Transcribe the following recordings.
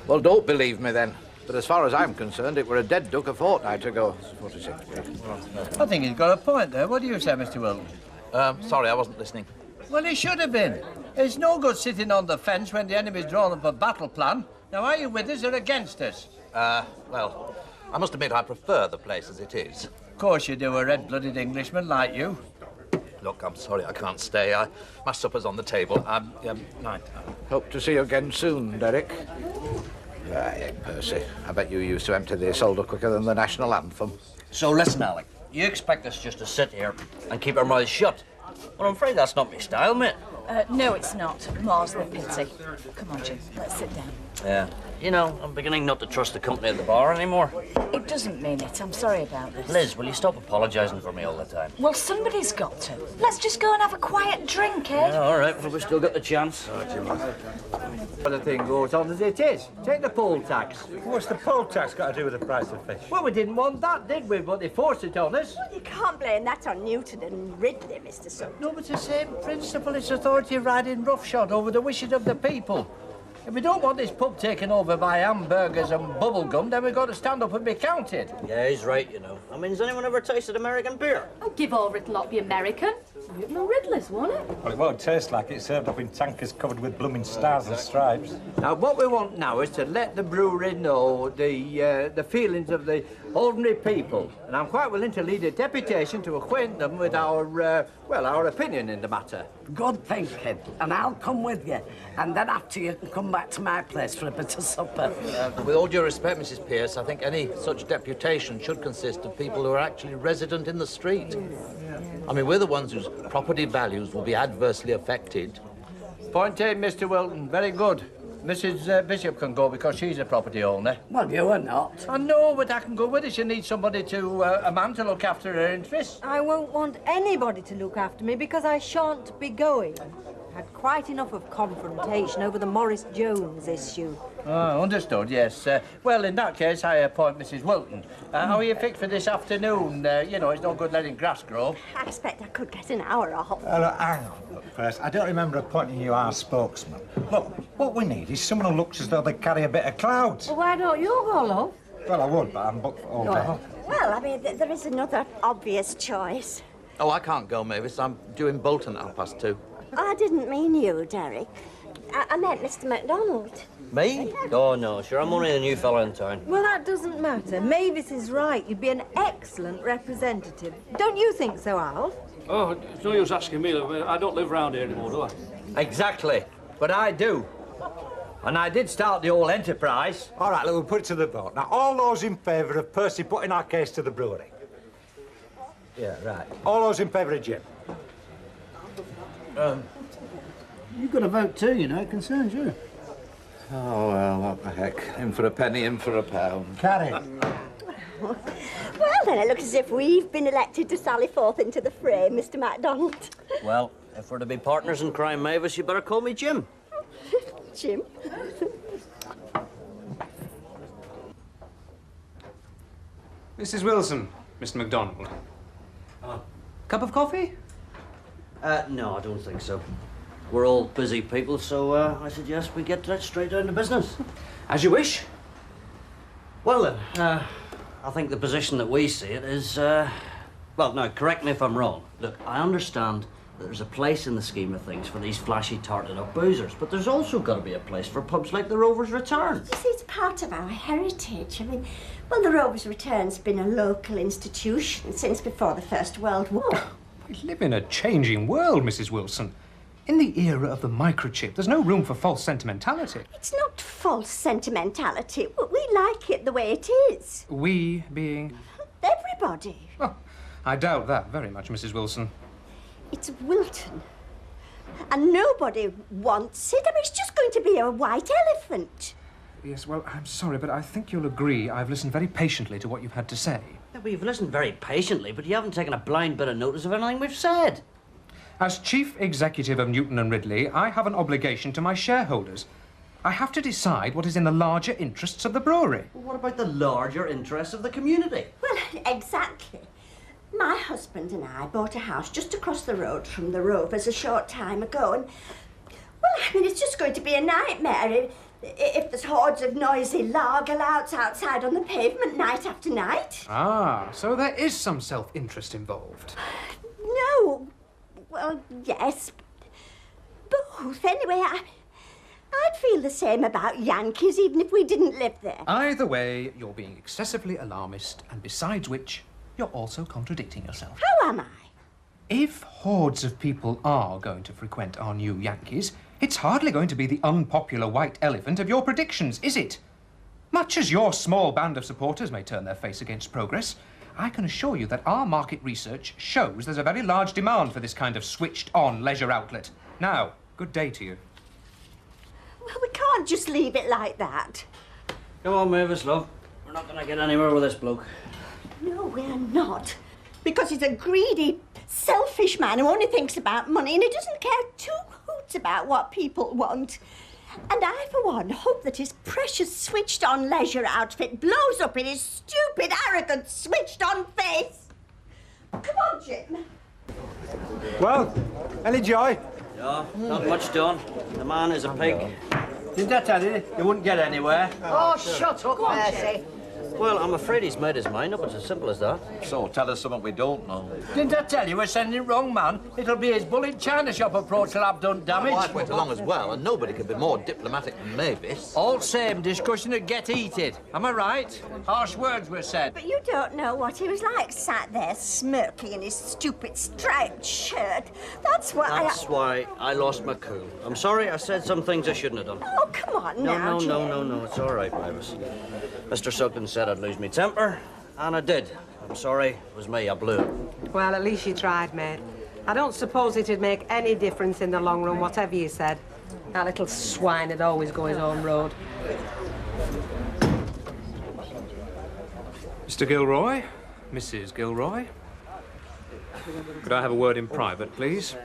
Well, don't believe me then. But as far as I'm concerned, it were a dead duck a fortnight ago. 46. I think he's got a point there. What do you say, Mr. Wilton? Sorry, I wasn't listening. Well, he should have been. It's no good sitting on the fence when the enemy's drawn up a battle plan. Now, are you with us or against us? Well, I must admit I prefer the place as it is. Of course you do, a red-blooded Englishman like you. Look, I'm sorry I can't stay. My supper's on the table. Night. Hope to see you again soon, Derek. Right, Percy, I bet you used to empty the Isolde quicker than the national anthem. So listen, Alec, you expect us just to sit here and keep our mouths shut? Well, I'm afraid that's not my style, mate. No, it's not. More's the pity. Come on, Jim, let's sit down. Yeah. You know, I'm beginning not to trust the company at the bar anymore. It doesn't mean it. I'm sorry about this. Liz, will you stop apologising for me all the time? Well, somebody's got to. Let's just go and have a quiet drink, eh? Yeah, all right, well, we've still got the chance. But the thing goes on as it is. Take the poll tax. What's the poll tax got to do with the price of fish? Well, we didn't want that, did we? But they forced it on us. Well, you can't blame that on Newton and Ridley, Mr. Sutton. No, but it's the same principle. It's authority riding roughshod over the wishes of the people. If we don't want this pub taken over by hamburgers and bubblegum, then we've got to stand up and be counted. Yeah, he's right, you know. I mean, has anyone ever tasted American beer? Oh, give all Riddle up the American. Newton and Ridley's, won't it? Well, it won't taste like it served up in tankers covered with blooming stars and stripes. Now, what we want now is to let the brewery know the feelings of the ordinary people. And I'm quite willing to lead a deputation to acquaint them with our opinion in the matter. Good thinking, and I'll come with you. And then after you can come back to my place for a bit of supper. With all due respect, Mrs. Pearce, I think any such deputation should consist of people who are actually resident in the street. I mean, we're the ones whose property values will be adversely affected. Point taken, Mr. Wilton. Very good. Mrs. Bishop can go because she's a property owner. Well, you are not. I know, but I can go with her. She needs somebody a man to look after her interests. I won't want anybody to look after me because I shan't be going. Had quite enough of confrontation over the Morris Jones issue. Oh, understood, yes. Well, in that case, I appoint Mrs. Wilton. How are you fixed for this afternoon? You know, it's no good letting grass grow. I expect I could get an hour off. Look, hang on, look, first. I don't remember appointing you our spokesman. Look, what we need is someone who looks as though they carry a bit of clout. Well, why don't you go, love? Well, I would, but I'm booked all day. Well, I mean, there is another obvious choice. Oh, I can't go, Mavis. I'm due in Bolton at 2:30. I didn't mean you, Derek. I meant Mr. McDonald. Me? Oh, no, sure, I'm only a new fella in town. Well, that doesn't matter. Mavis is right. You'd be an excellent representative. Don't you think so, Alf? Oh, it's no use asking me. I don't live round here anymore, do I? Exactly. But I do. And I did start the whole enterprise. All right, look, we'll put it to the vote. Now, all those in favour of Percy putting our case to the brewery? Yeah, right. All those in favour of Jim? You've got to vote too, you know. It concerns you. Oh, well, what the heck. In for a penny, in for a pound. Carry. Well, then it looks as if we've been elected to sally forth into the fray, Mr. MacDonald. Well, if we're to be partners in crime, Mavis, you better call me Jim. Jim. Mrs. Wilson, Mr. McDonald. Cup of coffee? No, I don't think so. We're all busy people, so I suggest we get straight down to business. As you wish. Well then, I think the position that we see it is, well, now, correct me if I'm wrong. Look, I understand that there's a place in the scheme of things for these flashy, tarted-up boozers, but there's also got to be a place for pubs like the Rovers Return. You see, it's part of our heritage. I mean, well, the Rovers Return's been a local institution since before the First World War. We live in a changing world, Mrs. Wilson. In the era of the microchip, there's no room for false sentimentality. It's not false sentimentality. We like it the way it is. We being? Everybody. Oh, I doubt that very much, Mrs. Wilson. It's Wilton. And nobody wants it. I mean, it's just going to be a white elephant. Yes, well, I'm sorry, but I think you'll agree I've listened very patiently to what you've had to say. Yeah, well, you've listened very patiently, but you haven't taken a blind bit of notice of anything we've said. As chief executive of Newton and Ridley, I have an obligation to my shareholders. I have to decide what is in the larger interests of the brewery. Well, what about the larger interests of the community? Well, exactly. My husband and I bought a house just across the road from the Rovers a short time ago, and, well, I mean, it's just going to be a nightmare If there's hordes of noisy lager louts outside on the pavement night after night. Ah, so there is some self-interest involved. No. Well, yes. Both. Anyway, I'd feel the same about Yankees even if we didn't live there. Either way, you're being excessively alarmist, and besides which, you're also contradicting yourself. How am I? If hordes of people are going to frequent our new Yankees, it's hardly going to be the unpopular white elephant of your predictions, is it? Much as your small band of supporters may turn their face against progress, I can assure you that our market research shows there's a very large demand for this kind of switched-on leisure outlet. Now, good day to you. Well, we can't just leave it like that. Come on, Mavis, love. We're not going to get anywhere with this bloke. No, we're not. Because he's a greedy, selfish man who only thinks about money and he doesn't care two hoots about what people want. And I, for one, hope that his precious switched-on leisure outfit blows up in his stupid, arrogant, switched-on face. Come on, Jim. Well, any joy? No, not much done. The man is a pig. Didn't I tell you? You wouldn't get anywhere. Oh, shut up, Percy. Well, I'm afraid he's made his mind up. It's as simple as that. So, tell us something we don't know. Didn't I tell you we're sending wrong man? It'll be his bullet china shop approach till I've done damage. My wife went along as well, and nobody could be more diplomatic than Mavis. All same, discussion would get heated. Am I right? Harsh words were said. But you don't know what he was like, sat there smirking in his stupid striped shirt. That's why That's why I lost my cool. I'm sorry I said some things I shouldn't have done. Oh, come on now, Jim. No. It's all right, Mavis. Mr. Sugden said I'd lose my temper, and I did. I'm sorry. It was me. I blew it. Well, at least you tried, mate. I don't suppose it'd make any difference in the long run, whatever you said. That little swine would always go his own road. Mr. Gilroy, Mrs. Gilroy. Could I have a word in private, please?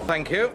Thank you.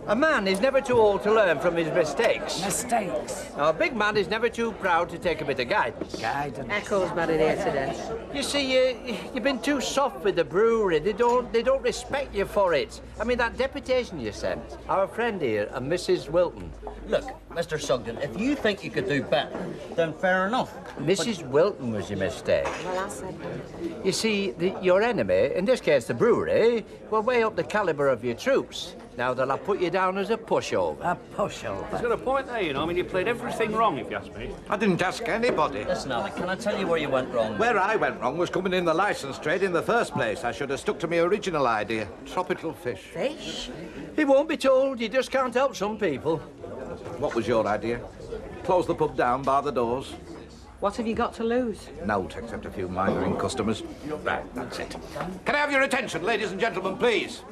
A man is never too old to learn from his mistakes. Mistakes. A big man is never too proud to take a bit of guidance. Guidance. Echoes bad in here today. You see, you've been too soft with the brewery. They don't respect you for it. I mean, that deputation you sent, our friend here and Mrs. Wilton. Look, Mr. Sugden, if you think you could do better, then fair enough. Mrs. Wilton was your mistake. Well, I said that. You see, your enemy, in this case the brewery, will weigh up the calibre of your troops. Now they'll have put you down as a pushover. A pushover. He's got a point there, you know. I mean, you played everything wrong, if you ask me. I didn't ask anybody. Listen, Alec, can I tell you where you went wrong? Where I went wrong was coming in the licence trade in the first place. I should have stuck to my original idea. Tropical fish. Fish? He won't be told. You just can't help some people. What was your idea? Close the pub down, bar the doors. What have you got to lose? Naught, except a few mindering customers. Right, that's it. Can I have your attention, ladies and gentlemen, please?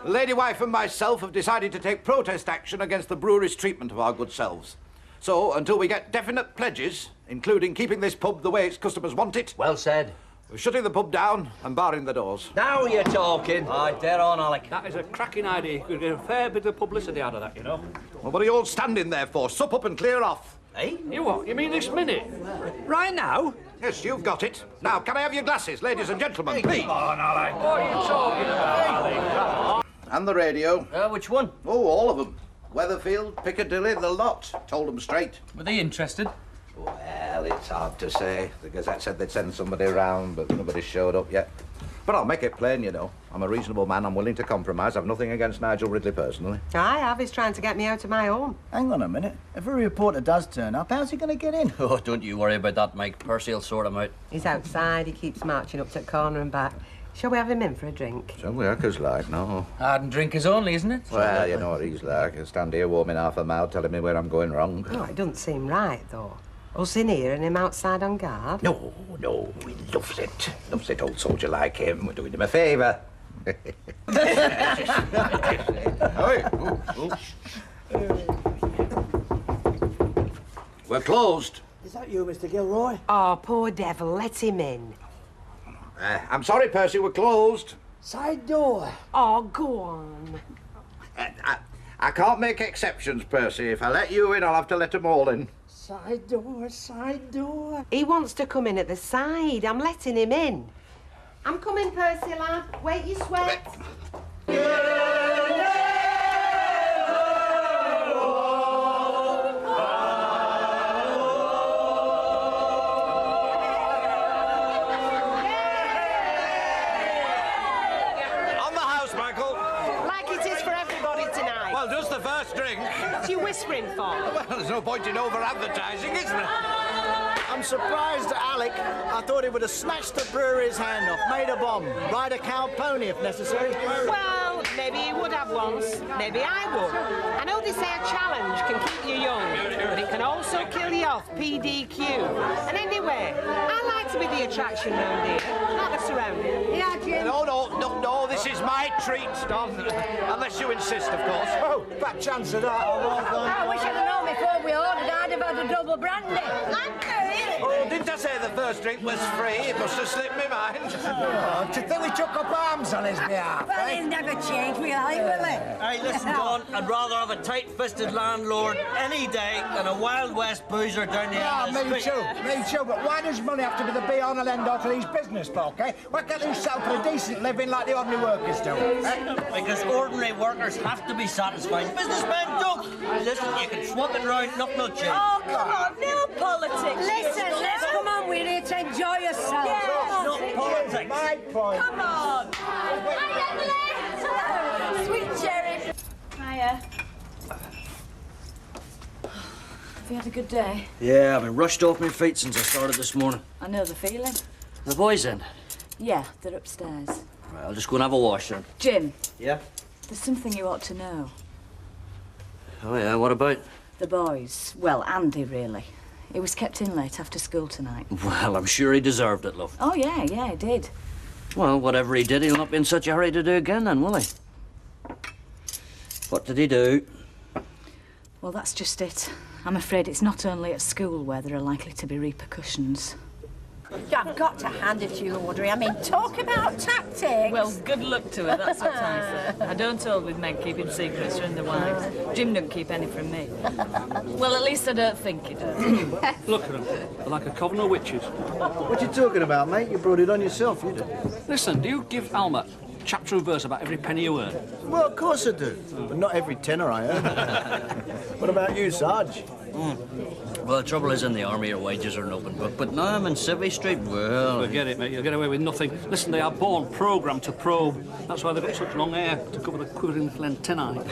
The lady wife and myself have decided to take protest action against the brewery's treatment of our good selves. So, until we get definite pledges, including keeping this pub the way its customers want it... Well said. We're shutting the pub down and barring the doors. Now you're talking. Aye, dead on, Alec. That is a cracking idea. You could get a fair bit of publicity out of that, you know. Well, what are you all standing there for? Sup up and clear off. Eh? You what? You mean this minute? Right now? Yes, you've got it. Now, can I have your glasses, ladies and gentlemen, please? Come on, Alec. What are you talking about, Alec? And the radio. Which one? Oh, all of them. Weatherfield, Piccadilly, the lot. Told them straight. Were they interested? Well, it's hard to say. The Gazette said they'd send somebody round, but nobody's showed up yet. But I'll make it plain, you know. I'm a reasonable man. I'm willing to compromise. I've nothing against Nigel Ridley personally. I have. He's trying to get me out of my home. Hang on a minute. If a reporter does turn up, how's he going to get in? Oh, don't you worry about that, Mike. Percy will sort him out. He's outside. He keeps marching up to the corner and back. Shall we have him in for a drink? Some workers like, no. Hardened drinkers only, isn't it? Well, you know what he's like. He'll stand here warming half a mouth, telling me where I'm going wrong. Oh, it doesn't seem right, though. Us in here and him outside on guard? No, he loves it. Loves it, old soldier like him. We're doing him a favour. We're closed. Is that you, Mr. Gilroy? Oh, poor devil. Let him in. I'm sorry, Percy, we're closed. Side door. Oh, go on. I can't make exceptions, Percy. If I let you in, I'll have to let them all in. Side door, side door. He wants to come in at the side. I'm letting him in. I'm coming, Percy, lad. Wait your sweat. On the house, Michael. Like it is for everybody tonight. Well, just the first drink. What are you whispering for? Well, there's no point in over-advertising, is there? I'm surprised at Alec. I thought he would have snatched the brewery's hand off, made a bomb, ride a cow pony if necessary. Well, maybe he would have once. Maybe I would. I know they say a challenge can keep you young, but it can also kill you off, PDQ. And anyway, I like to be the attraction round here, not the surrounding. Yeah, Jim. No, this is my treat, Dom. Unless you insist, of course. Oh, fat chance of that. I wish I'd have known before we ordered. I'd have had a double brandy. Oh, didn't I say the first drink was free? It must have slipped my mind. Oh, do you think we took up arms on his behalf? Well, he'll never change, will he? Hey, listen, Don, I'd rather have a tight-fisted landlord any day than a Wild West boozer down the end of the Me street. too. But why does money have to be the be-all and end-all to these business folk, eh? Why can't they settle for a decent living like the ordinary workers do? Eh? Because ordinary workers have to be satisfied. Businessmen don't. Listen, you can swap it round, nothing will change. Oh, come on, no politics. Listen, let's come on, we're here to enjoy yourselves. Yeah. Not politics. My point. Come on. Sweet cherry. Hiya. Have you had a good day? Yeah, I've been rushed off my feet since I started this morning. I know the feeling. The boys in? Yeah, they're upstairs. Right, I'll just go and have a wash then. Jim, Yeah? there's something you ought to know. Oh, yeah, what about? The boys. Well, Andy, really. He was kept in late after school tonight. Well, I'm sure he deserved it, love. Oh, yeah, he did. Well, whatever he did, he'll not be in such a hurry to do again then, will he? What did he do? Well, that's just it. I'm afraid it's not only at school where there are likely to be repercussions. I've got to hand it to you, Audrey. I mean, talk about tactics. Well, good luck to her, that's what I say. I don't hold with men keeping secrets from their wives. Jim don't keep any from me. Well, at least I don't think he does. Look at them. They're like a coven of witches. What you talking about, mate? You brought it on yourself, you did. Listen, do you give Alma chapter and verse about every penny you earn? Well, of course I do. But not every tenner I earn. What about you, Sarge? Well, the trouble is in the army, your wages are an open book. But now I'm in Civvy Street, well... Forget it, mate. You'll get away with nothing. Listen, they are born programmed to probe. That's why they've got such long hair, to cover the quivering little antennae.